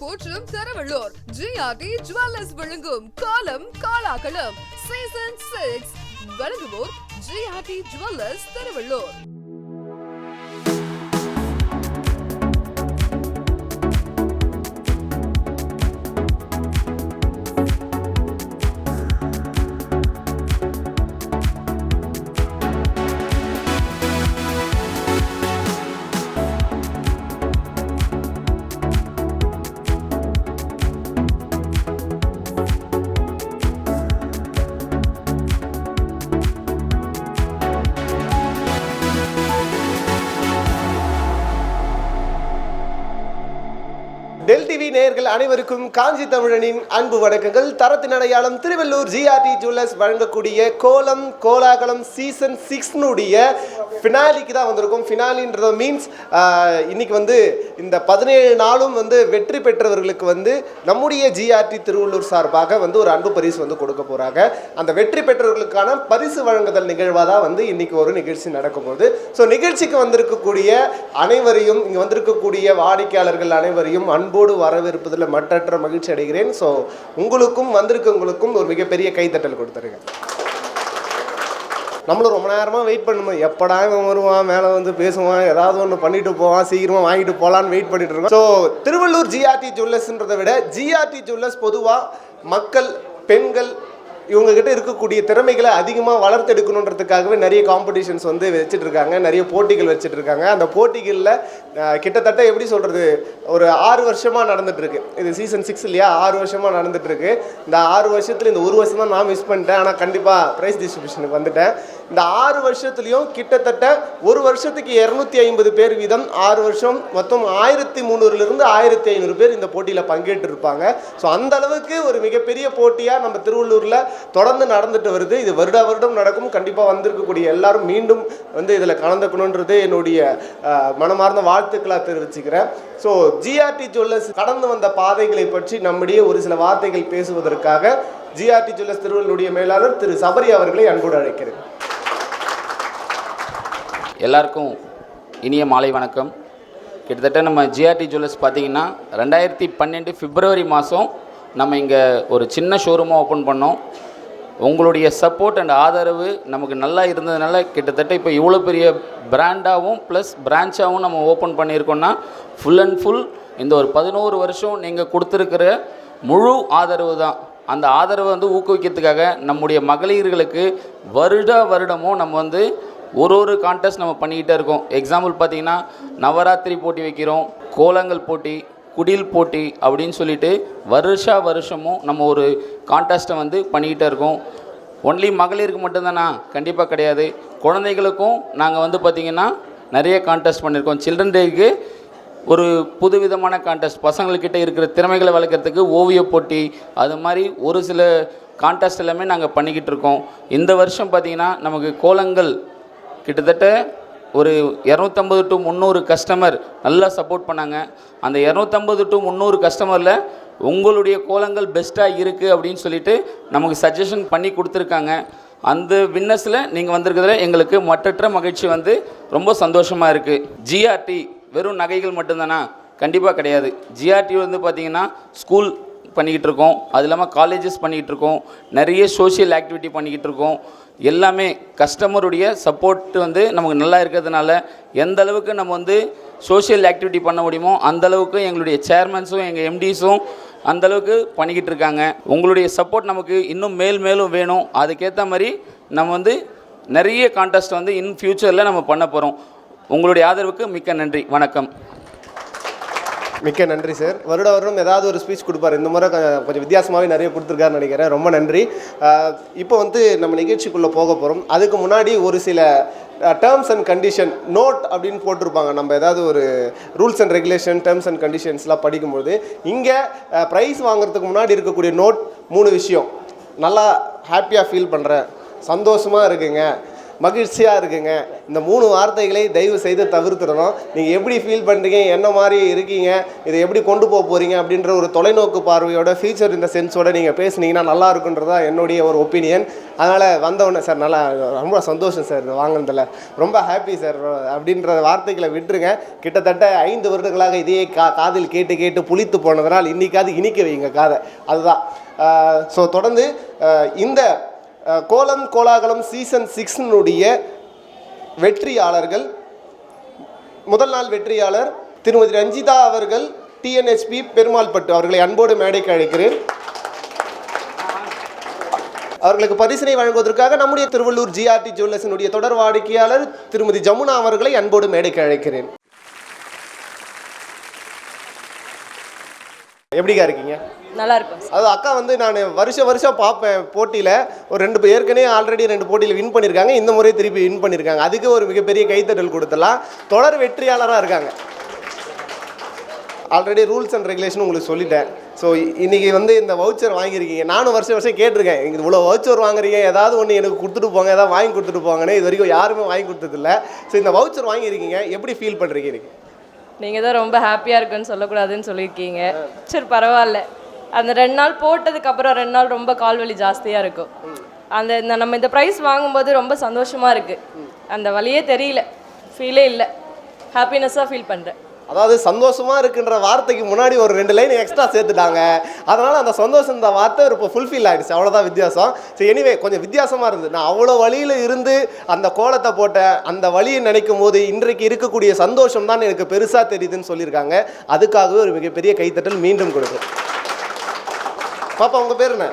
போற்றும் Tiruvallur GRT jewellers வழங்கும் கோலம் கோலாகலம் சீசன் 6 வழங்குவோர் ஜிஆர்டி ஜுவல்லர்ஸ் திருவள்ளூர். டெல் டிவி நேயர்கள் அனைவருக்கும் காஞ்சி தமிழனின் அன்பு வணக்கங்கள். தரத்தின் அடையாளம் திருவள்ளூர் ஜிஆர்டி ஜுவல்லர்ஸ் வழங்கக்கூடிய கோலம் கோலாகலம் சீசன் 6 ஃபினாலிக்கு தான் வந்திருக்கும். ஃபினாலின்றது மீன்ஸ் இன்னைக்கு இந்த 17 நாளும் வெற்றி பெற்றவர்களுக்கு நம்முடைய ஜிஆர்டி திருவள்ளூர் சார்பாக ஒரு அன்பு பரிசு கொடுக்க போகிறாங்க. அந்த வெற்றி பெற்றவர்களுக்கான பரிசு வழங்குதல் நிகழ்வாக தான் இன்னைக்கு ஒரு நிகழ்ச்சி நடக்கும் போது. ஸோ நிகழ்ச்சிக்கு வந்திருக்கக்கூடிய அனைவரையும், இங்கே வந்திருக்கக்கூடிய வாடிக்கையாளர்கள் அனைவரையும் அன்போடு வரவேற்பதில் மற்றற்ற மகிழ்ச்சி அடைகிறேன். ஸோ உங்களுக்கும் வந்திருக்கவங்களுக்கும் ஒரு மிகப்பெரிய கைத்தட்டல் கொடுத்துருங்க. நம்மளும் ரொம்ப நேரமாக வெயிட் பண்ணுவோம், எப்படா வருவான் மேலே பேசுவான், ஏதாவது ஒன்று பண்ணிட்டு போவான், சீக்கிரமாக வாங்கிட்டு போகலான்னு வெயிட் பண்ணிட்டு இருக்கோம். ஸோ திருவள்ளூர் ஜிஆர்டி ஜுவல்லர்ஸ்ன்றதை விட ஜிஆர்டி ஜுவல்லர்ஸ் பொதுவாக மக்கள், பெண்கள் இவங்ககிட்ட இருக்கக்கூடிய திறமைகளை அதிகமாக வளர்த்தெடுக்கணுன்றதுக்காகவே நிறைய காம்படிஷன்ஸ் வச்சுட்டு இருக்காங்க, நிறைய போட்டிகள் வச்சுட்டு இருக்காங்க. அந்த போட்டிகளில் கிட்டத்தட்ட எப்படி சொல்கிறது, ஒரு 6 வருஷமாக நடந்துகிட்ருக்கு. இது சீசன் 6 இல்லையா, 6 வருஷமாக நடந்துகிட்ருக்கு. இந்த 6 வருஷத்தில் இந்த ஒரு வருஷம் தான் நான் மிஸ் பண்ணிட்டேன். ஆனால் கண்டிப்பாக ப்ரைஸ் டிஸ்ட்ரிபியூஷனுக்கு வந்துட்டேன். இந்த 6 வருஷத்துலேயும் கிட்டத்தட்ட ஒரு வருஷத்துக்கு 250 பேர் வீதம், 6 வருஷம் மொத்தம் 1300லிருந்து 1500 பேர் இந்த போட்டியில் பங்கேற்று இருப்பாங்க. ஸோ அந்த அளவுக்கு ஒரு மிகப்பெரிய போட்டியாக நம்ம திருவள்ளூரில் தொடர்ந்து நடந்துட்டு வருது. இது வருட வருடம் நடக்கும். கண்டிப்பாக வந்திருக்கக்கூடிய எல்லாரும் மீண்டும் இதில் கலந்துக்கணுன்றது என்னுடைய மனமார்ந்த வாழ்த்துக்களாக தெரிவிச்சுக்கிறேன். ஸோ ஜிஆர்டி ஜுவல்லர்ஸ் கடந்து வந்த பாதைகளை பற்றி நம்முடைய ஒரு சில வார்த்தைகள் பேசுவதற்காக ஜிஆர்டி ஜுவல்லர்ஸ் திருவள்ளூருடைய மேலாளர் திரு சபரி அவர்களை அன்போடு அழைக்கிறேன். எல்லாருக்கும் இனிய மாலை வணக்கம். கிட்டத்தட்ட நம்ம ஜிஆர்டி ஜுவல்லர்ஸ் பார்த்திங்கன்னா 2012 பிப்ரவரி மாதம் நம்ம இங்கே ஒரு சின்ன ஷோரூமாக ஓப்பன் பண்ணோம். உங்களுடைய சப்போர்ட் அண்ட் ஆதரவு நமக்கு நல்லா இருந்ததுனால கிட்டத்தட்ட இப்போ இவ்வளோ பெரிய பிராண்டாகவும் ப்ளஸ் பிரான்ச்சாகவும் நம்ம ஓப்பன் பண்ணியிருக்கோன்னா ஃபுல் அண்ட் ஃபுல் இந்த ஒரு 11 வருஷம் நீங்கள் கொடுத்துருக்கிற முழு ஆதரவு தான். அந்த ஆதரவை ஊக்குவிக்கிறதுக்காக நம்முடைய மகளிர்களுக்கு வருடமும் நம்ம ஒரு கான்டெஸ்ட் நம்ம பண்ணிக்கிட்டே இருக்கோம். எக்ஸாம்பிள் பார்த்திங்கன்னா நவராத்திரி போட்டி வைக்கிறோம், கோலங்கள் போட்டி, குடில் போட்டி அப்படின்னு சொல்லிட்டு வருஷமும் நம்ம ஒரு கான்டெஸ்ட்டை பண்ணிக்கிட்டே இருக்கோம். ஒன்லி மகளிருக்கு மட்டும்தானா? கண்டிப்பாக கிடையாது. குழந்தைகளுக்கும் நாங்கள் பார்த்திங்கன்னா நிறைய கான்டெஸ்ட் பண்ணியிருக்கோம். சில்ட்ரன் டேக்கு ஒரு புதுவிதமான கான்டெஸ்ட், பசங்கள்கிட்ட இருக்கிற திறமைகளை வளர்க்குறதுக்கு ஓவிய போட்டி, அது மாதிரி ஒரு சில கான்டெஸ்ட் எல்லாமே நாங்கள் பண்ணிக்கிட்டு இருக்கோம். இந்த வருஷம் பார்த்திங்கன்னா நமக்கு கோலங்கள் கிட்டத்தட்ட ஒரு 250 to 300 கஸ்டமர் நல்லா சப்போர்ட் பண்ணாங்க. அந்த 250 to 300 கஸ்டமரில் உங்களுடைய கோலங்கள் பெஸ்ட்டாக இருக்குது அப்படின்னு சொல்லிட்டு நமக்கு சஜஷன் பண்ணி கொடுத்துருக்காங்க. அந்த வின்னர்ஸில் நீங்கள் வந்திருக்கிறதுல எங்களுக்கு மற்றற்ற மகிழ்ச்சி ரொம்ப சந்தோஷமாக இருக்குது. ஜிஆர்டி வெறும் நகைகள் மட்டும்தானா? கண்டிப்பாக கிடையாது. ஜிஆர்டி பார்த்திங்கன்னா ஸ்கூல் பண்ணிக்கிட்டு இருக்கோம், அது இல்லாமல் காலேஜஸ் பண்ணிக்கிட்டு இருக்கோம், நிறைய சோஷியல் ஆக்டிவிட்டி பண்ணிக்கிட்டு இருக்கோம். எல்லாமே கஸ்டமருடைய சப்போர்ட் நமக்கு நல்லா இருக்கிறதுனால எந்த அளவுக்கு நம்ம சோஷியல் ஆக்டிவிட்டி பண்ண முடியுமோ அந்தளவுக்கு எங்களுடைய சேர்மன்ஸும் எங்கள் எம்டிஸும் அந்தளவுக்கு பண்ணிக்கிட்டு இருக்காங்க. உங்களுடைய சப்போர்ட் நமக்கு இன்னும் மேலும் வேணும். அதுக்கேற்ற மாதிரி நம்ம நிறைய கான்டெஸ்ட் இன் ஃப்யூச்சரில் நம்ம பண்ண போகிறோம். உங்களுடைய ஆதரவுக்கு மிக்க நன்றி. வணக்கம். மிக்க நன்றி சார். வருடம் ஏதாவது ஒரு ஸ்பீச் கொடுப்பார். இந்த முறை கொஞ்சம் வித்தியாசமாகவே நிறைய கொடுத்துருக்காருன்னு நினைக்கிறேன். ரொம்ப நன்றி. இப்போ நம்ம நிகழ்ச்சிக்குள்ளே போக போகிறோம். அதுக்கு முன்னாடி ஒரு சில டேர்ம்ஸ் அண்ட் கண்டிஷன் நோட் அப்படின்னு போட்டிருப்பாங்க. நம்ம ஏதாவது ஒரு rules and regulation, terms and கண்டிஷன்ஸ்லாம் படிக்கும்போது இங்கே ப்ரைஸ் வாங்குறதுக்கு முன்னாடி இருக்கக்கூடிய நோட் 3 விஷயம். நல்லா ஹாப்பியாக ஃபீல் பண்ணுறேன், சந்தோஷமாக இருக்குங்க, மகிழ்ச்சியாக இருக்குங்க. இந்த 3 வார்த்தைகளை தயவு செய்து தவிர்த்துடணும். நீங்கள் எப்படி ஃபீல் பண்ணுறீங்க, என்ன மாதிரி இருக்கீங்க, இதை எப்படி கொண்டு போக போகிறீங்க அப்படின்ற ஒரு தொலைநோக்கு பார்வையோட ஃபியூச்சர் இந்த சென்ஸோட நீங்கள் பேசுனீங்கன்னா நல்லா இருக்குன்றதா என்னுடைய ஒரு ஒப்பீனியன். அதனால் வந்தவொடனே சார் நல்லா ரொம்ப சந்தோஷம் சார் இது வாங்கினதில் ரொம்ப ஹாப்பி சார் அப்படின்ற வார்த்தைகளை விட்டுருங்க. கிட்டத்தட்ட 5 வருடங்களாக இதே காதில் கேட்டு கேட்டு புளித்து போனதுனால் இன்னைக்காவது இனிக்க வைங்க காதை, அதுதான். ஸோ தொடர்ந்து இந்த கோலம் கோலாகலம் சீசன் 6 வெற்றியாளர்கள், முதல் நாள் வெற்றியாளர் திருமதி ரஞ்சிதா அவர்கள், டிஎன்ஹெச்பி பெருமாள்பட்டு அவர்களை அன்போடு மேடைக்கு அழைக்கிறேன். அவர்களுக்கு பரிசினை வழங்குவதற்காக நம்முடைய திருவள்ளூர் ஜிஆர்டி ஜுவல்லர்ஸினுடைய தொடர் வாடிக்கையாளர் திருமதி ஜமுனா அவர்களை அன்போடு மேடைக்கு அழைக்கிறேன். எப்படிக்கா இருக்கீங்க? நல்லா இருக்கும். அது அக்கா வந்து நான் வருஷம் பார்ப்பேன் போட்டியில். ஒரு 2 ஏற்கனவே ஆல்ரெடி 2 போட்டியில் வின் பண்ணியிருக்காங்க, இந்த முறை திருப்பி வின் பண்ணியிருக்காங்க. அதுக்கு ஒரு மிகப்பெரிய கைத்தட்டல் கொடுத்துடலாம். தொடர் வெற்றியாளராக இருக்காங்க. ஆல்ரெடி ரூல்ஸ் அண்ட் ரெகுலேஷன் உங்களுக்கு சொல்லிட்டேன். ஸோ இன்றைக்கி வந்து இந்த வவுச்சர் வாங்கியிருக்கீங்க. நானும் வருஷம் கேட்டிருக்கேன், இவ்வளோ வவுச்சர் வாங்குறீங்க, ஏதாவது ஒன்று எனக்கு கொடுத்துட்டு போங்க, ஏதாவது வாங்கி கொடுத்துட்டு போங்கன்னு. இது வரைக்கும் யாருமே வாங்கி கொடுத்ததில்ல. ஸோ இந்த வவுச்சர் வாங்கியிருக்கீங்க, எப்படி ஃபீல் பண்ணுறீங்க? இன்றைக்கி நீங்கள் தான் ரொம்ப ஹாப்பியாக இருக்குன்னு சொல்லக்கூடாதுன்னு சொல்லியிருக்கீங்க. சரி பரவாயில்ல. அந்த 2 நாள் போட்டதுக்கப்புறம் 2 நாள் ரொம்ப கால்வலி ஜாஸ்தியாக இருக்கும். நம்ம இந்த ப்ரைஸ் வாங்கும்போது ரொம்ப சந்தோஷமாக இருக்குது. அந்த வலியே தெரியல, ஃபீலே இல்லை, ஹாப்பினஸ்ஸாக ஃபீல் பண்ணுறேன். அதாவது சந்தோஷமாக இருக்குன்ற வார்த்தைக்கு முன்னாடி ஒரு 2 லைன் எக்ஸ்ட்ரா சேர்த்துட்டாங்க. அதனால் அந்த சந்தோஷம் இந்த வார்த்தை இப்போ ஃபுல்ஃபில் ஆகிடுச்சு, அவ்வளோதான் வித்தியாசம். சரி, எனிவே கொஞ்சம் வித்தியாசமாக இருந்தது. நான் அவ்வளோ வழியில் இருந்து அந்த கோலத்தை போட்ட அந்த வழியை நினைக்கும் போது இன்றைக்கு இருக்கக்கூடிய சந்தோஷம் தான் எனக்கு பெருசாக தெரியுதுன்னு சொல்லியிருக்காங்க. அதுக்காகவே ஒரு மிகப்பெரிய கைத்தட்டல் மீண்டும் கொடுக்கு. பாப்பா உங்கள் பேர் என்ன?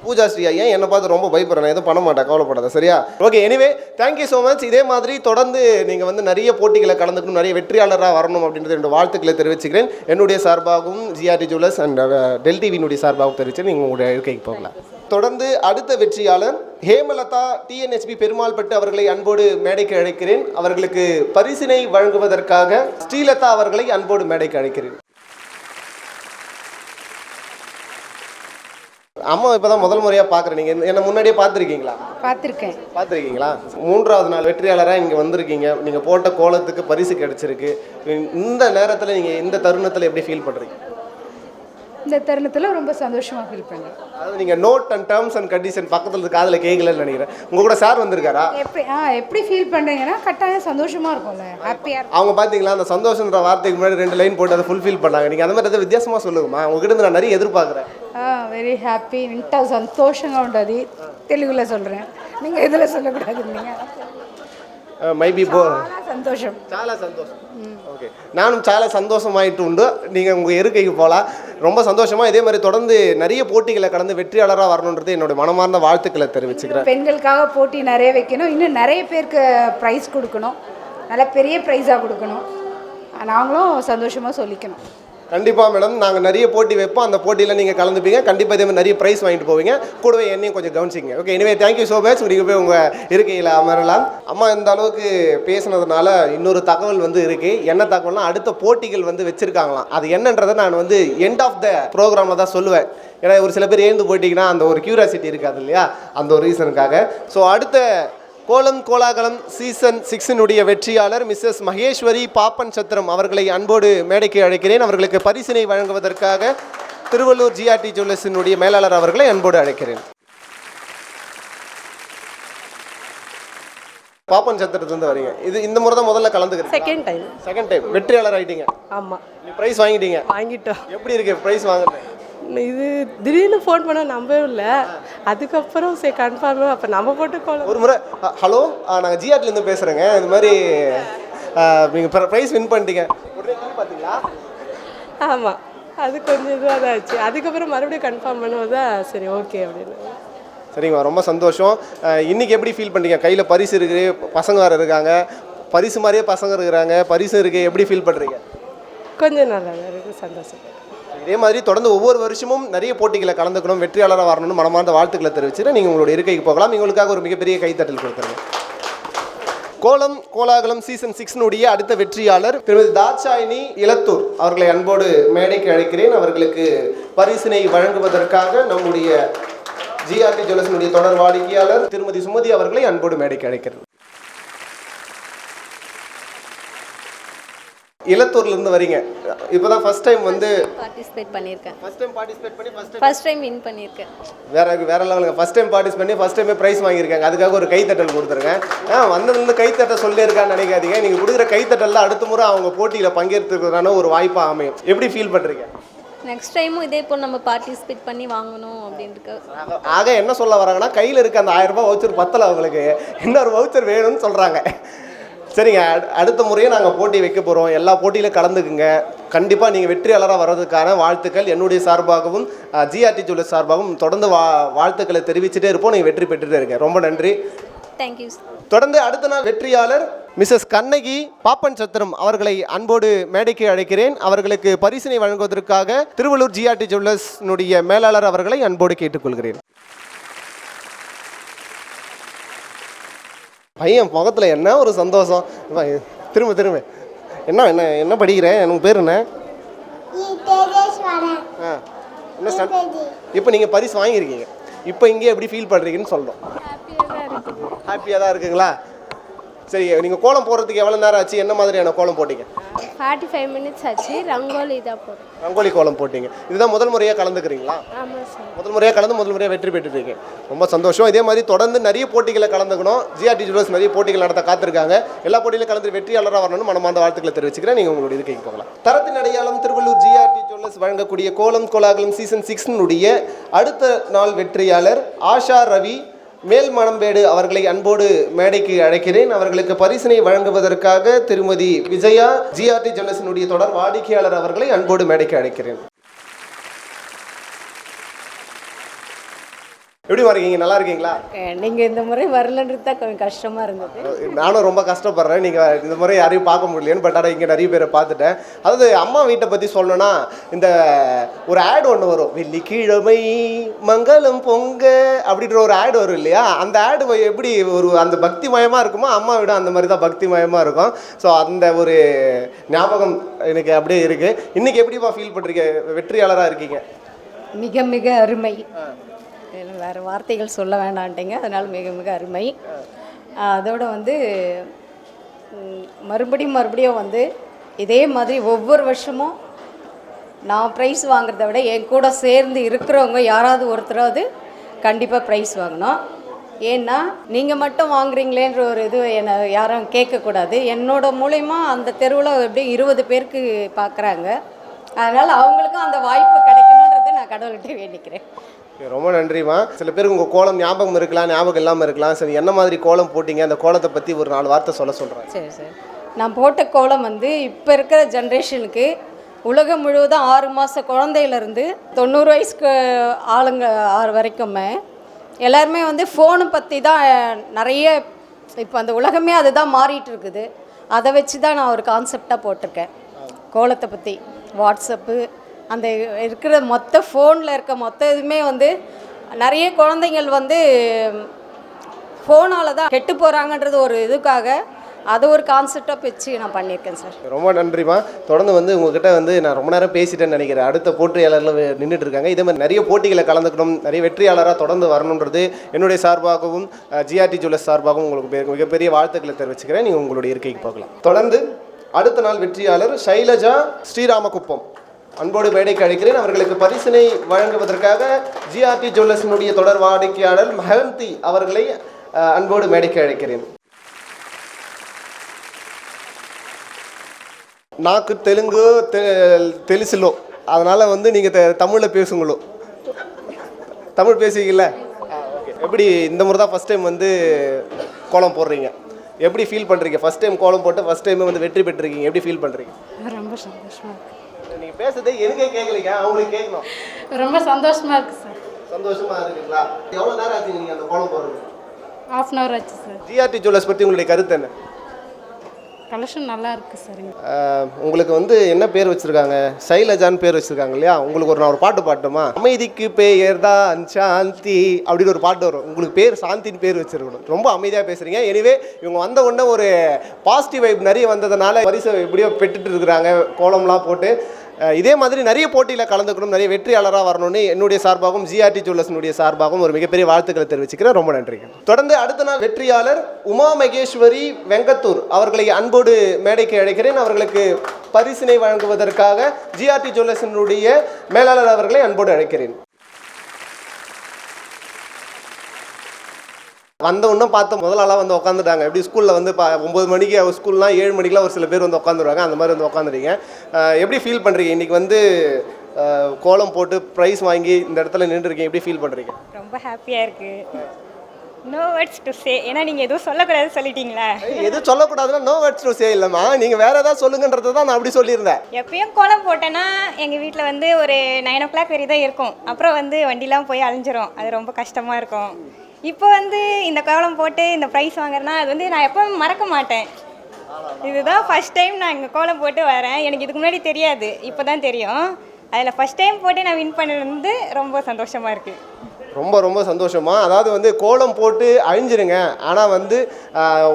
பூஜாஸ்ரீயா. ஏன் என்னை பார்த்து ரொம்ப பயப்படுறேன்? எதுவும் பண்ண மாட்டேன், கவலைப்படாத, சரியா? Okay, anyway thank you so much. இதே மாதிரி தொடர்ந்து நீங்கள் வந்து நிறைய போட்டிகளை கலந்துக்கணும், நிறைய வெற்றியாளராக வரணும் அப்படின்றது என்னோட வாழ்த்துக்களை தெரிவிச்சுக்கிறேன். என்னுடைய சார்பாகவும் ஜிஆர்டி ஜுவல்லர்ஸ் அண்ட் டெல் டிவியினுடைய சார்பாகவும் தெரிவித்து நீங்கள் உங்களுடைய இருக்கைக்கு போகலாம். தொடர்ந்து அடுத்த வெற்றியாளர் ஹேமலதா டிஎன்ஹெச்பி பெருமாள்பட்டு அவர்களை அன்போடு மேடைக்கு அழைக்கிறேன். அவர்களுக்கு பரிசினை வழங்குவதற்காக ஸ்ரீலதா அவர்களை அன்போடு மேடைக்கு அழைக்கிறேன். அம்மா இப்போதான் முதல் முறையாக பார்க்குறேன். நீங்கள் என்ன முன்னாடியே பார்த்துருக்கீங்களா? பார்த்துருக்கீங்களா? 3வது நாள் வெற்றியாளராக இங்கே வந்திருக்கீங்க. நீங்கள் போட்ட கோலத்துக்கு பரிசு கிடச்சிருக்கு. இந்த நேரத்தில் நீங்கள் இந்த தருணத்தில் எப்படி ஃபீல் பண்ணுறீங்க? இந்த தருணத்தில் ரொம்ப சந்தோஷமாக ஃபீல் பண்ணுறேன். அதாவது நீங்கள் note and terms and condition பக்கத்தில் காதில் கேட்கலன்னு நினைக்கிறேன். உங்கள் கூட சார் வந்திருக்காரா? எப்படி ஃபீல் பண்ணுறீங்கன்னா கட்டாயம் சந்தோஷமாக இருக்கும்ல, ஹாப்பியாக. அவங்க பார்த்தீங்களா அந்த சந்தோஷன்ற வார்த்தைக்கு முன்னாடி 2 லைன் போட்டு அதை ஃபுல்ஃபில் பண்ணாங்க. நீங்கள் அந்த மாதிரி எதாவது வித்தியாசமாக சொல்லுங்கம்மா. உங்ககிட்ட நான் நிறைய எதிர்பார்க்குறேன். వెరీ హ్యాపీ, ఇంత సంతోషంగా ఉంటుంది. తెలుగులో சொல்கிறேன், நீங்கள் இதில் சொல்லக்கூடாது. நீங்கள் மைபி சந்தோஷம், చాలా సంతోషం. ஓகே, நானும் చాలా சந்தோஷமாயிட்டு உண்டு. நீங்கள் உங்கள் இருக்கைக்கு போகலாம். ரொம்ப சந்தோஷமாக இதே மாதிரி தொடர்ந்து நிறைய போட்டிகளை கடந்து வெற்றியாளராக வரணுன்றது என்னோட மனமார்ந்த வாழ்த்துக்களை தெரிவிச்சுக்கிறேன். பெண்களுக்காக போட்டி நிறைய வைக்கணும், இன்னும் நிறைய பேருக்கு ப்ரைஸ் கொடுக்கணும், நல்ல பெரிய ப்ரைஸாக கொடுக்கணும். நாங்களும் சந்தோஷமாக சொல்லிக்கணும். கண்டிப்பாக மேடம், நாங்கள் நிறைய போட்டி வைப்போம். அந்த போட்டியில் நீங்கள் கலந்துப்பீங்க. கண்டிப்பாக இதே மாதிரி நிறைய ப்ரைஸ் வாங்கிட்டு போவீங்க. கூடவே என்னையும் கொஞ்சம் கவனிச்சிங்க. Okay, anyway thank you so much. நீங்கள் போய் உங்கள் இருக்கையில் அமரலாம். அம்மா இந்த அளவுக்கு பேசுனதுனால இன்னொரு தகவல் வந்து இருக்குது. என்ன தகவல்னா, அடுத்த போட்டிகள் வந்து வச்சுருக்காங்களாம். அது என்னன்றதை நான் வந்து எண்ட் ஆஃப் த ப்ரோக்ராமில் தான் சொல்லுவேன். ஏன்னா ஒரு சில பேர் ஏந்து போயிட்டீங்கன்னா அந்த ஒரு க்யூரியாசிட்டி இருக்காது இல்லையா, அந்த ஒரு ரீசனுக்காக. ஸோ அடுத்த கோலம் கோலாகலம் சீசன் 6 வெற்றியாளர் மிஸ்ஸஸ் மகேஸ்வரி பாப்பன் சத்திரம் அவர்களை அன்போடு மேடைக்கு அழைக்கிறேன். அவர்களுக்கு பரிசினை வழங்குவதற்காக திருவள்ளூர் ஜிஆர்டி ஜுவல்லர்ஸினுடைய மேலாளர் அவர்களை அன்போடு அழைக்கிறேன். பாப்பன் சத்திரத்துலேருந்து வரீங்க. இந்த முறை தான் முதல்ல கலந்துக்கிறேன். செகண்ட் டைம் வெற்றியாளர் ஆகிட்டீங்க. ஆமாம், ப்ரைஸ் வாங்கிட்டோம். எப்படி இருக்கு ப்ரைஸ் வாங்குறது? இது திடீர்னு ஃபோன் பண்ண நம்பவே இல்லை. அதுக்கப்புறம் சரி கன்ஃபார்ம் அப்போ நம்ம போட்டு கோலம். ஒரு முறை ஹலோ, நாங்கள் ஜிஆர்டிலேருந்து பேசுகிறேங்க, இது மாதிரி நீங்கள் ப்ரைஸ் வின் பண்ணிட்டீங்க பார்த்தீங்களா? ஆமாம், அது கொஞ்சம் இதுவாக தான் ஆச்சு. அதுக்கப்புறம் மறுபடியும் கன்ஃபார்ம் பண்ணும்போது தான் சரி ஓகே அப்படின்னு. சரிங்க, ரொம்ப சந்தோஷம். இன்றைக்கி எப்படி ஃபீல் பண்ணுறீங்க? கையில் பரிசு இருக்குது, பசங்க வேறு இருக்காங்க, பரிசு மாதிரியே பசங்க இருக்கிறாங்க, பரிசு இருக்குது, எப்படி ஃபீல் பண்ணுறீங்க? கொஞ்சம் நல்லா தான் இருக்குது, சந்தோஷம். இதே மாதிரி தொடர்ந்து ஒவ்வொரு வருஷமும் நிறைய போட்டிகளை கலந்துக்கணும், வெற்றியாளராக வரணும்னு மனமார்ந்த வாழ்த்துக்களை தெரிவிச்சுட்டு நீங்கள் உங்களுடைய இருக்கைக்கு போகலாம். உங்களுக்காக ஒரு மிகப்பெரிய கைத்தட்டல் கொடுத்துருங்க. கோலம் கோலாகலம் சீசன் 6 அடுத்த வெற்றியாளர் திருமதி தாட்சாயினி இலத்தூர் அவர்களை அன்போடு மேடைக்கு அழைக்கிறேன். அவர்களுக்கு பரிசினை வழங்குவதற்காக நம்முடைய ஜிஆர்டி ஜுவல்லர்ஸினுடைய தொடர் வாடிக்கையாளர் திருமதி சுமதி அவர்களை அன்போடு மேடைக்கு அழைக்கிறது. இலத்தூர்ல இருந்து வரீங்க, இப்போதான் ஃபர்ஸ்ட் டைம் வந்து பார்ட்டிசிபேட் பண்ணியிருக்கேன். ஃபர்ஸ்ட் டைம் பார்ட்டிசிபேட் பண்ணி ஃபர்ஸ்ட் டைம் வின் பண்ணியிருக்கேன். வேற லெவலுங்க. ஃபர்ஸ்ட் டைம் பார்ட்டிசிபேட் பண்ணி ஃபர்ஸ்ட் டைமே ப்ரைஸ் வாங்கியிருக்காங்க. அதுக்காக ஒரு கைத்தட்டல் கொடுத்துருங்க. வந்ததுலேருந்து கைத்தட்ட சொல்லியிருக்கான்னு நினைக்காதீங்க. நீங்கள் கொடுக்குற கைத்தட்டலில் அடுத்த முறை அவங்க போட்டியில் பங்கேற்றுக்கிறதான ஒரு வாய்ப்பாக அமையும். எப்படி ஃபீல் பண்ணுறீங்க? நெக்ஸ்ட் டைமும் இதே போல் நம்ம பார்ட்டிசிபேட் பண்ணி வாங்கணும் அப்படின்ட்டு. ஆக என்ன சொல்ல வராங்கன்னா, கையில் இருக்க அந்த 1000 ரூபாய் வவுச்சர் பத்தலை, அவங்களுக்கு இன்னொரு வவுச்சர் வேணும்னு சொல்கிறாங்க. சரிங்க, அடுத்த முறையும் நாங்கள் போட்டி வைக்க போகிறோம். எல்லா போட்டியிலும் கலந்துக்குங்க. கண்டிப்பாக நீங்கள் வெற்றியாளராக வர்றதுக்கான வாழ்த்துக்கள் என்னுடைய சார்பாகவும் ஜிஆர்டி ஜுவல்லர்ஸ் சார்பாகவும் தொடர்ந்து வாழ்த்துக்களை தெரிவிச்சுட்டே இருப்போம். நீங்கள் வெற்றி பெற்றுட்டே இருங்க. ரொம்ப நன்றி. தேங்க்யூ. தொடர்ந்து அடுத்த நாள் வெற்றியாளர் மிஸ்ஸஸ் கண்ணகி பாப்பன் சத்திரம் அவர்களை அன்போடு மேடைக்கு அழைக்கிறேன். அவர்களுக்கு பரிசினை வழங்குவதற்காக திருவள்ளூர் ஜிஆர்டி ஜுவல்லர்ஸ்னுடைய மேலாளர் அவர்களை அன்போடு கேட்டுக்கொள்கிறேன். பையன் முகத்தில் என்ன ஒரு சந்தோஷம். திரும்ப என்ன என்ன என்ன படிக்கிறேன்? எனக்கு பேர் என்ன? என்ன? இப்போ நீங்கள் பரிசு வாங்கியிருக்கீங்க. இப்போ இங்கே எப்படி ஃபீல் பண்ணுறீங்கன்னு சொல்லணும். ஹாப்பியாக தான் இருக்குங்களா? சரி, நீங்கள் கோலம் போடுறதுக்கு எவ்வளோ நேரம் ஆச்சு? என்ன மாதிரியான கோலம் போட்டீங்க? 45 மினிட்ஸ் ஆச்சு. ரங்கோலி தான் போட்டோம். ரங்கோலி கோலம் போட்டீங்க. இதுதான் முதல் முறையாக கலந்துக்கிறீங்களா? ஆமாம் சார். முதல் முறையாக கலந்து முதல் முறையாக வெற்றி பெற்றுருக்கீங்க. ரொம்ப சந்தோஷம். இதே மாதிரி தொடர்ந்து நிறைய போட்டிகளை கலந்துக்கணும். ஜிஆர்டி ஜுவல்லர்ஸ் நிறைய போட்டிகள் நடத்த காத்திருக்காங்க. எல்லா போட்டியிலும் கலந்து வெற்றியாளராக வரணும்னு மனமார்ந்த வாழ்த்துக்களை தெரிவிச்சுக்கிறேன். நீங்கள் உங்களுடைய இதுக்கு போகலாம். தரத்தின் அடையாளம் திருவள்ளூர் ஜிஆர்டி ஜுவல்லர்ஸ் வழங்கக்கூடிய கோலம் கோலாகலம் சீசன் 6 அடுத்த நாள் வெற்றியாளர் ஆஷா ரவி மேல்மணம்பேடு அவர்களை அன்போடு மேடைக்கு அழைக்கிறேன். அவர்களுக்கு பரிசினை வழங்குவதற்காக திருமதி விஜயா ஜிஆர்டி ஜுவல்லர்ஸினுடைய தொடர் வாடிக்கையாளர் அவர்களை அன்போடு மேடைக்கு அழைக்கிறேன். எப்படி இருக்கீங்க? நல்லா இருக்கீங்களா? நீங்கள் இந்த முறை வரலன்றது தான் கொஞ்சம் கஷ்டமாக இருந்தது. நானும் ரொம்ப கஷ்டப்படுறேன். நீங்கள் இந்த முறை யாரையும் பார்க்க முடியலையேன்னு. பட் ஆனால் இங்கே நிறைய பேரை பார்த்துட்டேன். அதாவது அம்மா வீட்டை பற்றி சொல்லணும்னா, இந்த ஒரு ஆட் ஒன்று வரும், வெள்ளிக்கிழமை மங்களம் பொங்க அப்படின்ற ஒரு ஆடு வரும் இல்லையா? அந்த ஆடு எப்படி ஒரு அந்த பக்திமயமாக இருக்குமோ, அம்மா வீடு அந்த மாதிரி தான் பக்திமயமாக இருக்கும். ஸோ அந்த ஒரு ஞாபகம் எனக்கு அப்படியே இருக்குது. இன்றைக்கி எப்படிப்பா ஃபீல் பண்ணுறீங்க? வெற்றியாளராக இருக்கீங்க. மிக மிக அருமை. வேறு வார்த்தைகள் சொல்ல வேண்டான்ட்டீங்க. அதனால் மிக மிக அருமை. அதோடு வந்து மறுபடியும் வந்து இதே மாதிரி ஒவ்வொரு வருஷமும் நான் ப்ரைஸ் வாங்குறத விட என் கூட சேர்ந்து இருக்கிறவங்க யாராவது ஒருத்தராவது கண்டிப்பாக ப்ரைஸ் வாங்கணும். ஏன்னா நீங்கள் மட்டும் வாங்குறீங்களேன்ற ஒரு இது என்னை யாரும் கேட்கக்கூடாது. என்னோட மூலயமா அந்த தெருவில் எப்படி 20 பேருக்கு பார்க்குறாங்க. அதனால் அவங்களுக்கும் அந்த வாய்ப்பு கிடைக்கணுன்றதை நான் கடவுள்கிட்ட வேண்டிக்கிறேன். ரொம்ப நன்றிம்மா. சில பேருக்கு உங்கள் கோலம் ஞாபகம் இருக்கலாம், ஞாபகம் இல்லாமல் இருக்கலாம். சரி, என்ன மாதிரி கோலம் போட்டிங்க? அந்த கோலத்தை பற்றி ஒரு 4 வார்த்தை சொல்கிறேன். சரி. நான் போட்ட கோலம் வந்து இப்போ இருக்கிற ஜென்ரேஷனுக்கு உலகம் முழுவதும் 6 மாத குழந்தையிலேருந்து 90 வயசுக்கு ஆளுங்க வரைக்குமே எல்லாருமே வந்து ஃபோனை பற்றி தான் நிறைய, இப்போ அந்த உலகமே அதுதான் மாறிட்டு இருக்குது. அதை வச்சு தான் நான் ஒரு கான்செப்டாக போட்டிருக்கேன் கோலத்தை பற்றி. வாட்ஸ்அப்பு அந்த இருக்கிற மொத்த ஃபோனில் இருக்க மொத்த இதுவுமே வந்து நிறைய குழந்தைங்கள் வந்து ஃபோனால் தான் கெட்டு போகிறாங்கன்றது ஒரு இதுக்காக அதை ஒரு கான்செப்டாக வச்சு நான் பண்ணியிருக்கேன் சார். ரொம்ப நன்றிம்மா. தொடர்ந்து வந்து உங்ககிட்ட வந்து நான் ரொம்ப நேரம் பேசிட்டேன்னு நினைக்கிறேன். அடுத்த போட்டியாளர்கள் நின்றுட்டு இருக்காங்க. இதே மாதிரி நிறைய போட்டிகளை கலந்துக்கணும், நிறைய வெற்றியாளராக தொடர்ந்து வரணுன்றது என்னுடைய சார்பாகவும் ஜிஆர்டி ஜுவல்லர்ஸ் சார்பாகவும் உங்களுக்கு மிகப்பெரிய வாழ்த்துக்களை தெரிவிச்சுக்கிறேன். நீங்கள் உங்களுடைய இருக்கைக்கு போகலாம். தொடர்ந்து அடுத்த நாள் வெற்றியாளர் ஷைலஜா ஸ்ரீராமகுப்பம் அன்போடு மேடைக்கு அழைக்கிறேன். அவர்களுக்கு பரிசினை வழங்குவதற்காக ஜிஆர்டி ஜுவல்லர்ஸினுடைய தொடர் வாடிக்கையாளர் மகந்தி அவர்களை அன்போடு மேடைக்கு அழைக்கிறேன். నాకు தெலுங்கு தெலுசுலோ, அதனால் வந்து நீங்கள் தமிழில் பேசுங்களோ. தமிழ் பேசுவீங்கள? ஓகே. எப்படி இந்த முறை தான் ஃபஸ்ட் டைம் வந்து கோலம் போடுறீங்க, எப்படி ஃபீல் பண்ணுறீங்க? ஃபஸ்ட் டைம் கோலம் போட்டு ஃபஸ்ட் டைம் வந்து வெற்றி பெற்றிருக்கீங்க, எப்படி ஃபீல் பண்ணுறீங்க? ரொம்ப சந்தோஷமாக இருக்குது. நீங்கள் பேசுறதே எனக்கே கேட்கலைங்க, அவங்களுக்கு கேட்கணும். ரொம்ப சந்தோஷமாக இருக்குது சார். சந்தோஷமாக இருக்குங்களா? எவ்வளோ நேரம் ஆச்சு நீங்கள் அந்த கோலம் போடுறது? ½ hour ஆச்சு சார். ஜிஆர்டி ஜுவல்லர்ஸ் பற்றி உங்களுடைய கருத்து என்ன? கலெக்ஷன் நல்லா இருக்குது சார். உங்களுக்கு வந்து என்ன பேர் வச்சுருக்காங்க? சைலஜான்னு பேர் வச்சுருக்காங்க இல்லையா? உங்களுக்கு நான் ஒரு பாட்டு பாட்டுமா? அமைதிக்கு பெயர் தான் சாந்தி அப்படின்னு ஒரு பாட்டு வரும். உங்களுக்கு பேர் சாந்தின்னு பேர் வச்சுருக்கணும். ரொம்ப அமைதியாக பேசுகிறீங்க. எனிவே இவங்க வந்த உடனே ஒரு பாசிட்டிவ் வைப் நிறைய வந்ததுனால பரிசை எப்படியோ பெற்றுட்டு இருக்கிறாங்க கோலம்லாம் போட்டு. இதே மாதிரி நிறைய போட்டியில் கலந்துக்கணும், நிறைய வெற்றியாளராக வரணும்னு என்னுடைய சார்பாகவும் ஜிஆர்டி ஜுவல்லர்ஸினுடைய சார்பாகவும் ஒரு மிகப்பெரிய வாழ்த்துக்களை தெரிவிச்சுக்கிறேன். ரொம்ப நன்றிங்க. தொடர்ந்து அடுத்த நாள் வெற்றியாளர் உமா மகேஸ்வரி வெங்கத்தூர் அவர்களை அன்போடு மேடைக்கு அழைக்கிறேன். அவர்களுக்கு பரிசினை வழங்குவதற்காக ஜிஆர்டி ஜுவல்லர்ஸினுடைய மேலாளர் அவர்களை அன்போடு அழைக்கிறேன். வந்த ஒன்றும் பார்த்த முதல் ஆளாக வந்து உட்காந்துட்டாங்க. எப்படி ஸ்கூலில் வந்து 9 மணிக்கு ஸ்கூல்லாம் 7 மணிக்கெலாம் ஒரு சில பேர் வந்து உட்காந்துருவாங்க, அந்த மாதிரி வந்து உட்காந்துருங்க. எப்படி ஃபீல் பண்ணுறீங்க? இன்றைக்கி வந்து கோலம் போட்டு ப்ரைஸ் வாங்கி இந்த இடத்துல நின்றுருக்கீங்க, எப்படி ஃபீல் பண்ணுறீங்க? ரொம்ப ஹாப்பியாக இருக்குது. No words to say. ஏன்னா நீங்கள் எதுவும் சொல்லக்கூடாது சொல்லிட்டீங்களா? எதுவும் சொல்லக்கூடாதுன்னா நோ வேர்ட்ஸ் டு சே இல்லைம்மா, நீங்கள் வேறு ஏதாவது சொல்லுங்கன்றது தான் நான் அப்படி சொல்லியிருந்தேன். எப்பயும் கோலம் போட்டேன்னா எங்கள் வீட்டில் வந்து ஒரு 9 o'clock வரை தான் இருக்கும். அப்புறம் வந்து வண்டிலாம் போய் அழிஞ்சிரும், அது ரொம்ப கஷ்டமாக இருக்கும். இப்போ வந்து இந்த கோலம் போட்டு இந்த ப்ரைஸ் வாங்குறேன்னா அது வந்து நான் எப்பவும் மறக்க மாட்டேன். இதுதான் ஃபஸ்ட் டைம் நான் இங்கே கோலம் போட்டு வரேன். எனக்கு இதுக்கு முன்னாடி தெரியாது, இப்போ தான் தெரியும். அதில் ஃபஸ்ட் டைம் போட்டு நான் வின் பண்ணது வந்து ரொம்ப சந்தோஷமாக இருக்குது. ரொம்ப ரொம்ப சந்தோஷமா. அதாவது வந்து கோலம் போட்டு அழிஞ்சிருங்க, ஆனால் வந்து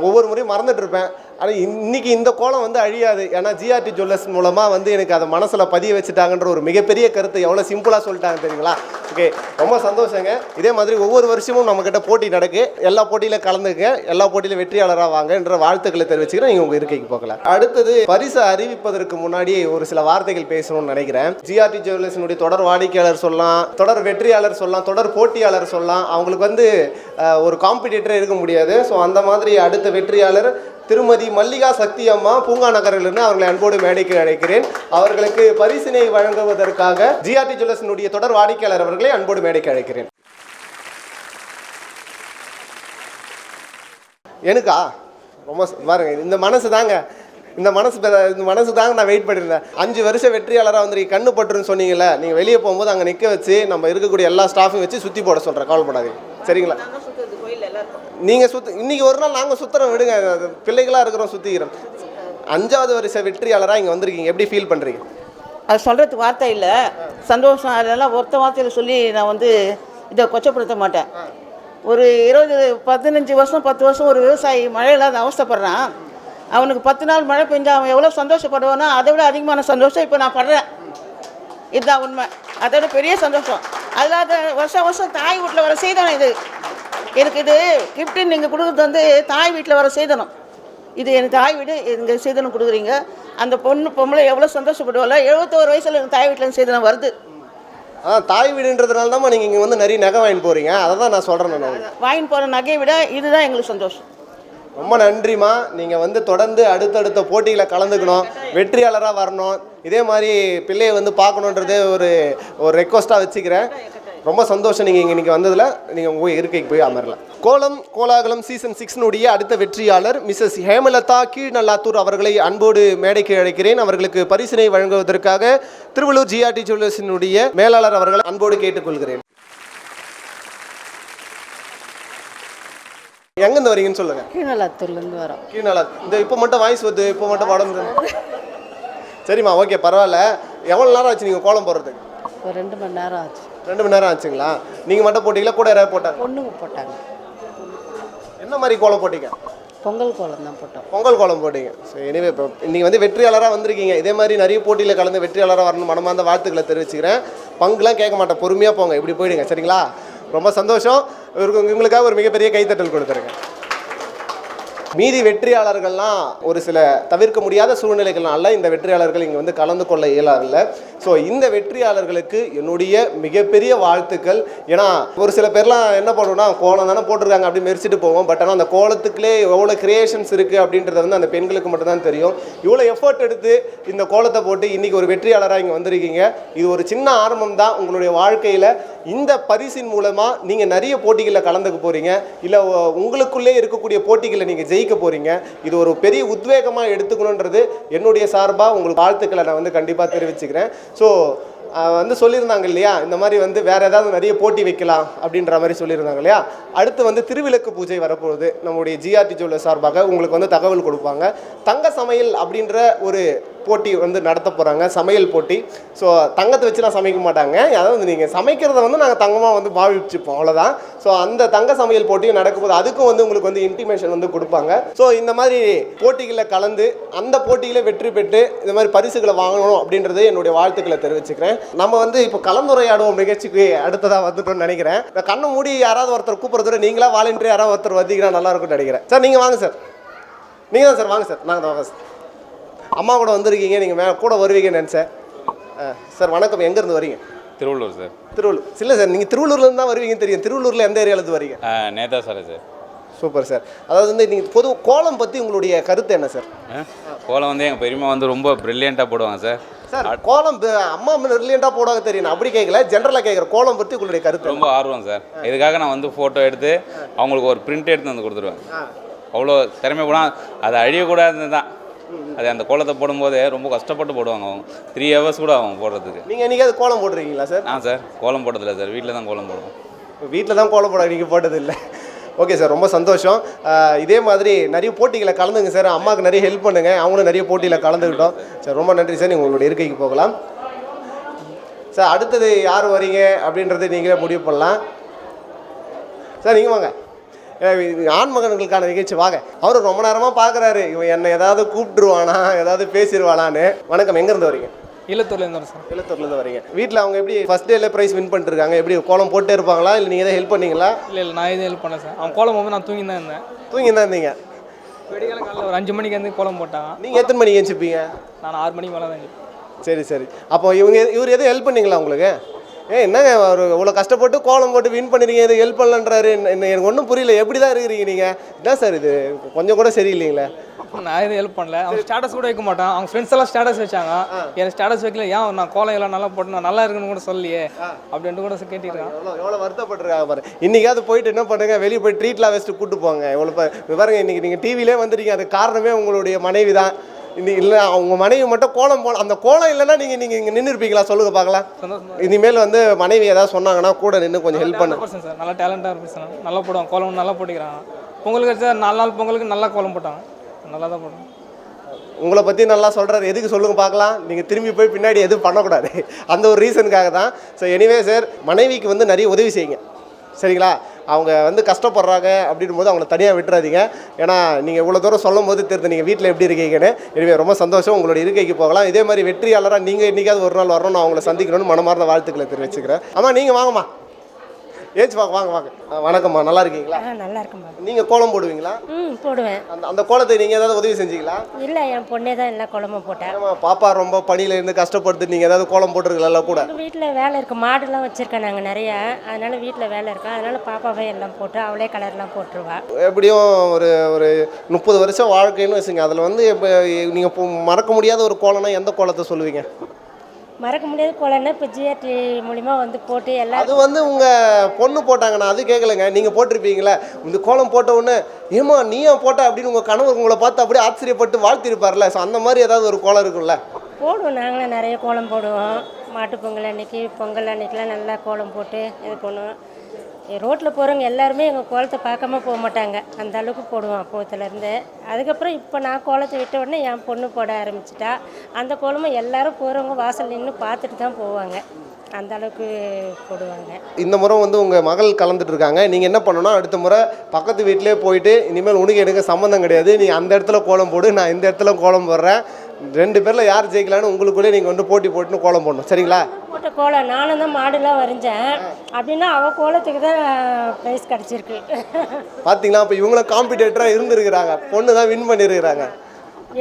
ஒவ்வொரு முறையும் மறந்துட்டுருப்பேன். ஆனால் இன்றைக்கி இந்த கோலம் வந்து அழியாது. ஏன்னா ஜிஆர்டி ஜுவல்லர்ஸ் மூலமாக வந்து எனக்கு அதை மனசில் பதிய வச்சுட்டாங்கன்ற ஒரு மிகப்பெரிய கருத்தை எவ்வளோ சிம்பிளாக சொல்லிட்டாங்க தெரியுங்களா? ஓகே, ரொம்ப சந்தோஷங்க. இதே மாதிரி ஒவ்வொரு வருஷமும் நம்மக்கிட்ட போட்டி நடக்கு. எல்லா போட்டியிலும் கலந்துக்க, எல்லா போட்டியிலும் வெற்றியாளராக வாங்கன்ற வாழ்த்துக்களை தெரிவிச்சுக்கிறேன். நீங்கள் உங்கள் இருக்கைக்கு போகலாம். அடுத்தது பரிசு அறிவிப்பதற்கு முன்னாடி ஒரு சில வார்த்தைகள் பேசணும்னு நினைக்கிறேன். ஜிஆர்டி ஜுவல்லர்ஸினுடைய தொடர் வாடிக்கையாளர் சொல்லலாம், தொடர் வெற்றியாளர் சொல்லலாம், தொடர் போட்டியாளர் சொல்லலாம். அவங்களுக்கு வந்து ஒரு காம்படிட்டரே இருக்க முடியாது. ஸோ அந்த மாதிரி அடுத்த வெற்றியாளர் திருமதி மல்லிகா சக்தி அம்மா பூங்கா நகரிலிருந்து அவர்களை அன்போடு மேடைக்கு அழைக்கிறேன். அவர்களுக்கு பரிசினை வழங்குவதற்காக ஜிஆர்டி ஜுவல்லர்ஸினுடைய தொடர் வாடிக்கையாளர் அவர்களை அன்போடு மேடைக்கு அழைக்கிறேன். எனக்கா ரொம்ப பாருங்க, இந்த மனசு தாங்க நான் வெயிட் பண்ணியிருந்தேன். 5 வருஷம் வெற்றியாளராக வந்து கண்ணு பட்டுருன்னு சொன்னீங்கல்ல, நீங்கள் வெளியே போகும்போது அங்கே நிற்க வச்சு நம்ம இருக்கக்கூடிய எல்லா ஸ்டாஃபையும் வச்சு சுற்றி போட சொல்கிறேன். கவலைப்படாதீங்க, சரிங்களா? நீங்கள் இன்றைக்கி ஒரு நாள் நாங்கள் சுற்றுறோம், விடுங்க, பிள்ளைகளாக இருக்கிறோம், சுற்றிக்கிறோம். 5வது வருஷ வெற்றியாளராக இங்கே வந்திருக்கீங்க, எப்படி ஃபீல் பண்ணுறீங்க? அது சொல்கிறதுக்கு வார்த்தை இல்லை, சந்தோஷம். அதெல்லாம் ஒருத்த வார்த்தையில் சொல்லி நான் வந்து இதை கொச்சப்படுத்த மாட்டேன். ஒரு 15 வருஷம் 10 வருஷம் ஒரு விவசாயி மழை இல்லாத அவஸ்தைப்படுறான். அவனுக்கு 10 நாள் மழை பெஞ்சா அவன் எவ்வளோ சந்தோஷப்படுவானோ அதை விட அதிகமான சந்தோஷம் இப்போ நான் படுறேன். இதுதான் உண்மை. அதோட பெரிய சந்தோஷம். அதாவது வருஷம் தாய் வீட்டில் வர செய்தனம். இது எனக்கு இது கிஃப்ட்டுன்னு நீங்கள் கொடுக்குறது வந்து தாய் வீட்டில் வர செய்தனம். இது எனக்கு தாய் வீடு, எங்கள் செய்தனம் கொடுக்குறீங்க. அந்த பொம்பளை எவ்வளோ சந்தோஷப்படுவாள். 71 வயசில் எனக்கு தாய் வீட்டில் செய்தனம் வருது. தாய் வீடுன்றதுனால தான் நீங்கள் இங்கே வந்து நிறைய நகை வாங்கிட்டு போகிறீங்க. அதை தான் நான் சொல்கிறேன். நான் வாங்கிட்டு போகிற நகையை விட இதுதான் எங்களுக்கு சந்தோஷம். ரொம்ப நன்றிம்மா. நீங்கள் வந்து தொடர்ந்து அடுத்தடுத்த போட்டியில் கலந்துக்கணும், வெற்றியாளராக வரணும். இதே மாதிரி பிள்ளையை வந்து பார்க்கணுன்றது ஒரு ரெக்வஸ்ட்டாக வச்சுக்கிறேன். ரொம்ப சந்தோஷம் நீங்கள் இன்றைக்கி வந்ததில். நீங்கள் உங்கள் இருக்கைக்கு போய் அமரலாம். கோலம் கோலாகலம் சீசன் 6 அடுத்த வெற்றியாளர் மிஸ்ஸஸ் ஹேமலதா கீழ்நல்லாத்தூர் அவர்களை அன்போடு மேடைக்கு அழைக்கிறேன். அவர்களுக்கு பரிசினை வழங்குவதற்காக திருவள்ளூர் ஜிஆர்டி ஜுவல்லர்ஸினுடைய மேலாளர் அவர்களை அன்போடு கேட்டுக்கொள்கிறேன். எங்கேருந்து வரீங்கன்னு சொல்லுங்கள். கீழ்நல்லாத்தூர்லேருந்து வரோம். கீழ்நல்லாத்தூர். இந்த இப்போ மட்டும் வாய்ஸ் வருது, இப்போ மட்டும் உடம்பு. சரிம்மா, ஓகே, பரவாயில்ல. எவ்வளோ நேரம் ஆச்சு நீங்கள் கோலம் போடுறதுக்கு? ஒரு 2 மணி நேரம் ஆச்சு. 2 மணி நேரம் ஆச்சுங்களா? நீங்கள் மட்டும் போட்டிங்களா, கூட யாராவது போட்டாங்க? பொண்ணுங்க போட்டாங்க. என்ன மாதிரி கோலம் போட்டிங்க? பொங்கல் கோலம் தான் போட்டோம். பொங்கல் கோலம் போட்டிங்க. ஸோ எனிவே இப்போ நீங்கள் வந்து வெற்றியாளராக வந்திருக்கீங்க. இதே மாதிரி நிறைய போட்டியில் கலந்து வெற்றியாளராக வரணும் மனமார்ந்த வாழ்த்துக்களை தெரிவிச்சுக்கிறேன். பங்குலாம் கேட்க மாட்டேன், பொறுமையாக போங்க, இப்படி போயிடுங்க, சரிங்களா? ரொம்ப சந்தோஷம். இவங்களுக்காக ஒரு மிகப்பெரிய கைத்தட்டல் கொடுத்துருங்க. மீதி வெற்றியாளர்கள்லாம் ஒரு சில தவிர்க்க முடியாத சூழ்நிலைகள்னால இந்த வெற்றியாளர்கள் இங்கே வந்து கலந்து கொள்ள இயலாதில்லை. ஸோ இந்த வெற்றியாளர்களுக்கு என்னுடைய மிகப்பெரிய வாழ்த்துக்கள். ஏன்னா ஒரு சில பேர்லாம் என்ன பண்ணுவோம்னா, கோலம் தானே போட்டிருக்காங்க அப்படி மெரிச்சிட்டு போவோம். பட் ஆனால் அந்த கோலத்துக்குள்ளே எவ்வளோ கிரியேஷன்ஸ் இருக்குது அப்படின்றத வந்து அந்த பெண்களுக்கு மட்டும்தான் தெரியும். இவ்வளோ எஃபர்ட் எடுத்து இந்த கோலத்தை போட்டு இன்றைக்கி ஒரு வெற்றியாளராக இங்கே வந்திருக்கீங்க. இது ஒரு சின்ன ஆரம்பம் தான் உங்களுடைய வாழ்க்கையில். இந்த பரிசின் மூலமாக நீங்கள் நிறைய போட்டிகளில் கலந்துக்க போகிறீங்க, இல்லை உங்களுக்குள்ளே இருக்கக்கூடிய போட்டிகளை நீங்கள் ஜெயிக்க போகிறீங்க. இது ஒரு பெரிய உத்வேகமாக எடுத்துக்கணுன்றது என்னுடைய சார்பாக உங்களுக்கு வாழ்த்துக்களை நான் வந்து கண்டிப்பாக தெரிவிச்சுக்கிறேன். ஸோ வந்து சொல்லியிருந்தாங்க இல்லையா, இந்த மாதிரி வந்து வேறு ஏதாவது நிறைய போட்டி வைக்கலாம் அப்படின்ற மாதிரி சொல்லியிருந்தாங்க இல்லையா. அடுத்து வந்து திருவிளக்கு பூஜை வரப்போகுது. நம்முடைய ஜிஆர்டி ஜுவல்லர்ஸ் சார்பாக உங்களுக்கு வந்து தகவல் கொடுப்பாங்க. தங்க சமையல் அப்படின்ற ஒரு போட்டி வந்து நடத்த போகிறாங்க, சமையல் போட்டி. ஸோ தங்கத்தை வச்சுலாம் சமைக்க மாட்டாங்க, அதாவது நீங்கள் சமைக்கிறத வந்து நாங்கள் தங்கமாக வந்து பாவிச்சுப்போம், அவ்வளோதான். ஸோ அந்த தங்க சமையல் போட்டியும் நடக்கும்போது அதுக்கும் வந்து உங்களுக்கு வந்து இன்டிமேஷன் வந்து கொடுப்பாங்க. ஸோ இந்த மாதிரி போட்டிகளில் கலந்து அந்த போட்டியில் வெற்றி பெற்று இந்த மாதிரி பரிசுகளை வாங்கணும் அப்படின்றது என்னுடைய வாழ்த்துக்களை தெரிவிச்சுக்கிறேன். நம்ம வந்து இப்போ கலந்துரையாடுவோம் நிகழ்ச்சிக்கு அடுத்ததாக வந்துட்டோம்னு நினைக்கிறேன். இந்த கண்ணை மூடி யாராவது ஒருத்தர் கூப்பிட்றத நீங்களா வாலண்டியர் யாராவது ஒருத்தர் வந்தீங்கன்னா நல்லா இருக்கும்னு நினைக்கிறேன். சார் நீங்கள் வாங்க சார், நீங்கள் தான் சார், வாங்க சார். நாங்கள் தான் வாங்க சார். அம்மா கூட வந்திருக்கீங்க, நீங்கள் கூட வருவீங்கன்னு நினச்சேன். சார் வணக்கம், எங்கேருந்து வரீங்க? திருவள்ளூர் சார். திருவள்ளூர் இல்லை சார், நீங்கள் திருவள்ளூர்லேருந்து தான் வருவீங்கன்னு தெரியும். திருவள்ளூரில் எந்த ஏரியாவிலேருந்து வரீங்க? Netha sir. Sir super sir. அதாவது வந்து நீங்கள் பொது கோலம் பற்றி உங்களுடைய கருத்து என்ன சார்? கோலம் வந்து எங்கள் பெரியம்மா வந்து ரொம்ப ப்ரில்லியண்ட்டாக போடுவாங்க சார். சார் கோலம் அம்மா ப்ரில்லியண்ட்டாக போடுவாங்க தெரியும், அப்படி கேட்கல, ஜென்ரலாக கேட்குற கோலம் பற்றி உங்களுடைய கருத்து? ரொம்ப ஆர்வம் சார். இதுக்காக நான் வந்து ஃபோட்டோ எடுத்து அவங்களுக்கு ஒரு பிரிண்ட் எடுத்து வந்து கொடுத்துருவேன். அவ்வளோ திறமை போனால் அது அழியக்கூடாதுன்னு தான். அது அந்த கோலத்தை போடும்போது ரொம்ப கஷ்டப்பட்டு போடுவாங்க. அவங்க 3 hours கூட அவங்க போடுறதுக்கு. நீங்கள் என்றைக்காவது கோலம் போடுறீங்களா சார்? சார் கோலம் போட்டதில்லை சார், வீட்டில் தான் கோலம் போடுவோம். வீட்டில் தான் கோலம் போட, நீங்கள் போட்டதில்லை. ஓகே சார், ரொம்ப சந்தோஷம். இதே மாதிரி நிறைய போட்டிகளை கலந்துங்க சார். அம்மாவுக்கு நிறைய ஹெல்ப் பண்ணுங்கள், அவங்களும் நிறைய போட்டியில் கலந்துக்கிட்டோம் சார். ரொம்ப நன்றி சார். நீங்கள் உங்களுடைய இருக்கைக்கு போகலாம் சார். அடுத்தது யார் வரீங்க அப்படின்றத நீங்களே முடிவு பண்ணலாம் சார். நீங்கள் வாங்க, ஆண் மகன்களுக்கான நிகழ்ச்சி வாங்க. அவரு ரொம்ப நேரமாக பார்க்குறாரு, இவன் என்னை ஏதாவது கூப்பிட்டுருவானா, ஏதாவது பேசிடுவானான்னு. வணக்கம், எங்கேருந்து வரீங்க? இல்லத்தூர்லேருந்து வரேன் சார். இல்லத்தூர்லேருந்து வரீங்க. வீட்டில் அவங்க எப்படி ஃபஸ்ட் டேல ப்ரைஸ் வின் பண்ணிட்டுருக்காங்க? எப்படி கோலம் போட்டே இருப்பாங்களா, இல்லை நீங்கள் எதாவது ஹெல்ப் பண்ணீங்களா? இல்லை நான் எதுவும் ஹெல்ப் பண்ணேன் சார். அவன் கோலம் போகும்போது நான் தூங்கி தான் இருந்தேன். தூங்கி தான் இருந்தீங்க? வெடிகாலம் காலையில் ஒரு 5 மணிக்கு வந்து கோலம் போட்டாங்க. நீங்கள் எத்தனை மணிக்கு எழுந்திருப்பீங்க? நான் 6 மணிக்கு மேலே தான். சரி சரி. அப்போ இவர் எதுவும் ஹெல்ப் பண்ணீங்களா உங்களுக்கு? என்னங்க ஒரு இவ்வளோ கஷ்டப்பட்டு கோலம் போட்டு வின் பண்ணிருக்கீங்க, இது ஹெல்ப் பண்ணலன்றாரு. எனக்கு ஒன்றும் புரியல, எப்படி தான் இருக்கிறீங்க நீங்கள்? இதான் சார், இது கொஞ்சம் கூட சரியில்லைங்களே. நான் எதுவும் ஹெல்ப் பண்ணல. அவங்க ஸ்டேட்டஸ் கூட வைக்க மாட்டான். அவங்க ஃப்ரெண்ட்ஸ் எல்லாம் ஸ்டேட்டஸ் வச்சாங்க, எனக்கு ஸ்டேட்டஸ் வைக்கல. ஏன் நான் கோலம் எல்லாம் நல்லா போட்டு நான் நல்லா இருக்குன்னு கூட சொல்லியே அப்படின்ட்டு கூட கேட்டுருக்கான். எவ்வளோ வருத்தப்பட்டுருக்காங்க பாரு. இன்றைக்காவது போயிட்டு என்ன பண்ணுங்க, வெளியே போய் ட்ரீட்லாம் வச்சுட்டு கூப்பிட்டு போங்க. எவ்வளோ பாருங்க, இன்றைக்கி நீங்கள் டிவிலே வந்துட்டீங்க, அது காரணமே உங்களுடைய மனைவி தான். இன்னைக்கு இல்லை, அவங்க மனைவி மட்டும் கோலம் போல, அந்த கோலம் இல்லைன்னா நீங்கள் இங்கே நின்று இருப்பீங்களா? சொல்லுங்கள் பார்க்கலாம். இனிமேல் வந்து மனைவி ஏதாவது சொன்னாங்கன்னா கூட நின்று கொஞ்சம் ஹெல்ப் பண்ணு சார். நல்லா டேலண்டாக இருப்பேன் சார், நல்லா போடுவாங்க கோலம், நல்லா போட்டுக்கிறாங்க. பொங்கலுக்கு வச்சா 4 நாள் பொங்கலுக்கு நல்லா கோலம் போட்டாங்க, நல்லா தான் போடுவாங்க. உங்களை பற்றி நல்லா சொல்கிறாரு, எதுக்கு சொல்லுங்கள் பார்க்கலாம். நீங்கள் திரும்பி போய் பின்னாடி எதுவும் பண்ணக்கூடாது, அந்த ஒரு ரீசனுக்காக தான். ஸோ எனிவே சார், மனைவிக்கு வந்து நிறைய உதவி செய்யுங்க, சரிங்களா? அவங்க வந்து கஷ்டப்படுறாங்க அப்படின் போது அவங்கள தனியாக விட்டுறாதீங்க. ஏன்னா நீங்கள் இவ்வளோ தூரம் சொல்லும் போது தெரிஞ்சு நீங்கள் வீட்டில் எப்படி இருக்கீங்கன்னு. எனவே ரொம்ப சந்தோஷம், உங்களுடைய இருக்கைக்கு போகலாம். இதே மாதிரி வெற்றியாளராக நீங்கள் இன்றைக்காவது ஒரு நாள் வரணும், நான் அவங்கள சந்திக்கணும்னு மனமார்ந்த வாழ்த்துக்களை தெரிவிச்சுக்கிறேன். ஆமாம், நீங்கள் வாங்கம்மா, ஏச்சு வாங்க வாங்க வாங்க. வணக்கம்மா, நல்லா இருக்கீங்களா? நல்லா இருக்கும்மா. நீங்கள் கோலம் போடுவீங்களா? போடுவேன். அந்த கோலத்தை நீங்கள் ஏதாவது உதவி செஞ்சீங்களா? இல்லை, என் பொண்ணே தான் எல்லா கோலமும் போட்டேன். பாப்பா ரொம்ப பணியில் இருந்து கஷ்டப்படுத்து, நீங்கள் ஏதாவது கோலம் போட்டுருக்கல கூட? வீட்டில் வேலை இருக்குது, மாடுலாம் வச்சுருக்கேன் நாங்கள் நிறையா, அதனால் வீட்டில் வேலை இருக்கோம். அதனால் பாப்பாவே எல்லாம் போட்டு அவளே கலர்லாம் போட்டுருவா. எப்படியும் ஒரு 30 வருஷம் வாழ்க்கைன்னு வச்சுங்க. அதில் வந்து இப்போ நீங்கள் மறக்க முடியாத ஒரு கோலம்னா எந்த கோலத்தை சொல்லுவீங்க? மறக்க முடியாத கோலம்னா இப்போ ஜிஆர்டி மூலிமா வந்து போட்டு எல்லாம். அது வந்து உங்கள் பொண்ணு போட்டாங்கண்ணா, அது கேட்கலைங்க. நீங்கள் போட்டிருப்பீங்களே, இந்த கோலம் போட்ட உடனே ஏமா நீயா போட்ட அப்படின்னு உங்கள் கணவர் உங்களை பார்த்து அப்படியே ஆச்சரியப்பட்டு வாழ்த்திருப்பார்ல. ஸோ அந்த மாதிரி ஏதாவது ஒரு கோலம் இருக்குல்ல? போடுவோம், நாங்களும் நிறைய கோலம் போடுவோம். மாட்டு பொங்கல் அன்னைக்கு, பொங்கல் அன்னைக்கெலாம் நல்லா கோலம் போட்டு இது பண்ணுவோம். ரோட்டில் போகிறவங்க எல்லாருமே எங்கள் கோலத்தை பார்க்காம போக மாட்டாங்க, அந்த அளவுக்கு போடுவோம் அப்போத்துலேருந்து. அதுக்கப்புறம் இப்போ நான் கோலத்தை விட்ட உடனே என் பொண்ணு போட ஆரம்பிச்சிட்டா. அந்த கோலமும் எல்லாரும் போகிறவங்க வாசல் நின்று பார்த்துட்டு தான் போவாங்க, அந்த அளவுக்கு போடுவாங்க. இந்த முறை வந்து உங்கள் மகள் கலந்துட்டு இருக்காங்க. நீங்கள் என்ன பண்ணணும், அடுத்த முறை பக்கத்து வீட்டிலே போயிட்டு இனிமேல் உனக்கு எனக்கு சம்மந்தம் கிடையாது, நீ அந்த இடத்துல கோலம் போடு, நான் இந்த இடத்துல கோலம் போடுறேன், 2 பேரில் யார் ஜெயிக்கலான்னு உங்களுக்குள்ளே நீங்கள் வந்து போட்டி போட்டுன்னு கோலம் போடணும், சரிங்களா? போட்ட கோலம் நானும் தான் மாடுலாம் வரைஞ்சேன் அப்படின்னா அவள் கோலத்துக்கு தான் ப்ரைஸ் கிடச்சிருக்கு. பார்த்தீங்களா, இப்போ இவங்களும் காம்படிட்டராக இருந்துருக்கிறாங்க, பொண்ணு தான் வின் பண்ணியிருக்கிறாங்க.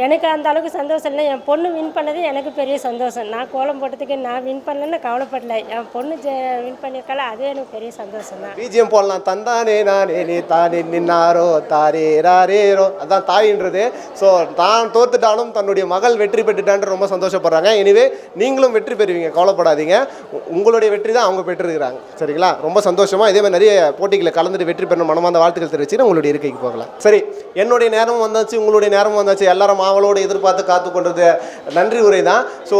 எனக்கு அந்த அளவுக்கு சந்தோஷம் இல்லை, என் பொண்ணு வின் பண்ணது எனக்கு பெரிய சந்தோஷம். நான் கோலம் போட்டதுக்கு நான் வின் பண்ணலன்னு கவலைப்படல, என் பொண்ணு வின் பண்ணியிருக்கால அது எனக்கு பெரிய சந்தோஷம் தான். பிஜிஎம் போடலாம், தந்தானே நானே நீ தானே நின்னாரோ தாரே ராரேரோ, அதான் தாயின்றது. ஸோ தான் தோத்துட்டாலும் தன்னுடைய மகள் வெற்றி பெற்றுட்டான்னு ரொம்ப சந்தோஷப்படுறாங்க. எனவே நீங்களும் வெற்றி பெறுவீங்க, கவலைப்படாதீங்க. உங்களுடைய வெற்றி தான் அவங்க பெற்றிருக்கிறாங்க, சரிங்களா? ரொம்ப சந்தோஷமாக இதே மாதிரி நிறைய போட்டிகளை கலந்துட்டு வெற்றி பெறணும் மனமார்ந்த வாழ்த்துக்கள் தெரிவிச்சு உங்களுடைய இருக்கைக்கு போகலாம். சரி, என்னுடைய நேரமும் வந்தாச்சு, உங்களுடைய நேரமும் வந்தாச்சு, எல்லாரும் எல்லாரும் ஆவலோடு எதிர்பார்த்து காத்து கொண்டது நன்றி உரை தான். ஸோ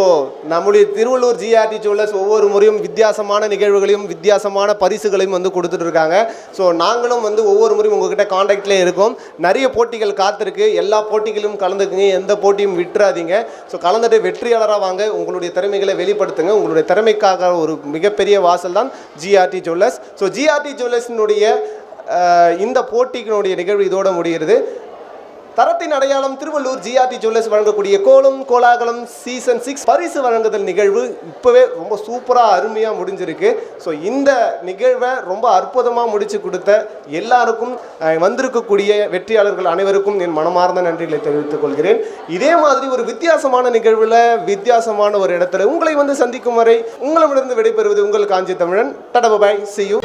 நம்முடைய திருவள்ளூர் ஜிஆர்டி ஜுவல்லர்ஸ் ஒவ்வொரு முறையும் வித்தியாசமான நிகழ்வுகளையும் வித்தியாசமான பரிசுகளையும் வந்து கொடுத்துட்டு இருக்காங்க. ஸோ நாங்களும் வந்து ஒவ்வொரு முறையும் உங்ககிட்ட காண்டாக்ட்லேயே இருக்கோம். நிறைய போட்டிகள் காத்திருக்கு, எல்லா போட்டிகளிலும் கலந்துக்குங்க, எந்த போட்டியும் விட்டுறாதீங்க. ஸோ கலந்துட்டு வெற்றியாளராக வாங்க, உங்களுடைய திறமைகளை வெளிப்படுத்துங்க. உங்களுடைய திறமைக்காக ஒரு மிகப்பெரிய வாசல் தான் ஜிஆர்டி ஜுவல்லர்ஸ். ஸோ ஜிஆர்டி ஜுவல்லர்ஸினுடைய இந்த போட்டியினுடைய நிகழ்வு இதோட முடிகிறது. தரத்தின் அடையாளம் திருவள்ளூர் ஜிஆர்டி ஜுவல்லர்ஸ் வழங்கக்கூடிய கோலம் கோலாகலம் சீசன் 6 பரிசு வழங்குதல் நிகழ்வு இப்போவே ரொம்ப சூப்பராக அருமையாக முடிஞ்சிருக்கு. ஸோ இந்த நிகழ்வை ரொம்ப அற்புதமாக முடித்து கொடுத்த எல்லாருக்கும், வந்திருக்கக்கூடிய வெற்றியாளர்கள் அனைவருக்கும் என் மனமார்ந்த நன்றிகளை தெரிவித்துக் கொள்கிறேன். இதே மாதிரி ஒரு வித்தியாசமான நிகழ்வில் வித்தியாசமான ஒரு இடத்துல உங்களை வந்து சந்திக்கும் வரை உங்களிடமிருந்து விடைபெறுவது உங்கள் Kanchi Tamizhan. Tata bye, see you.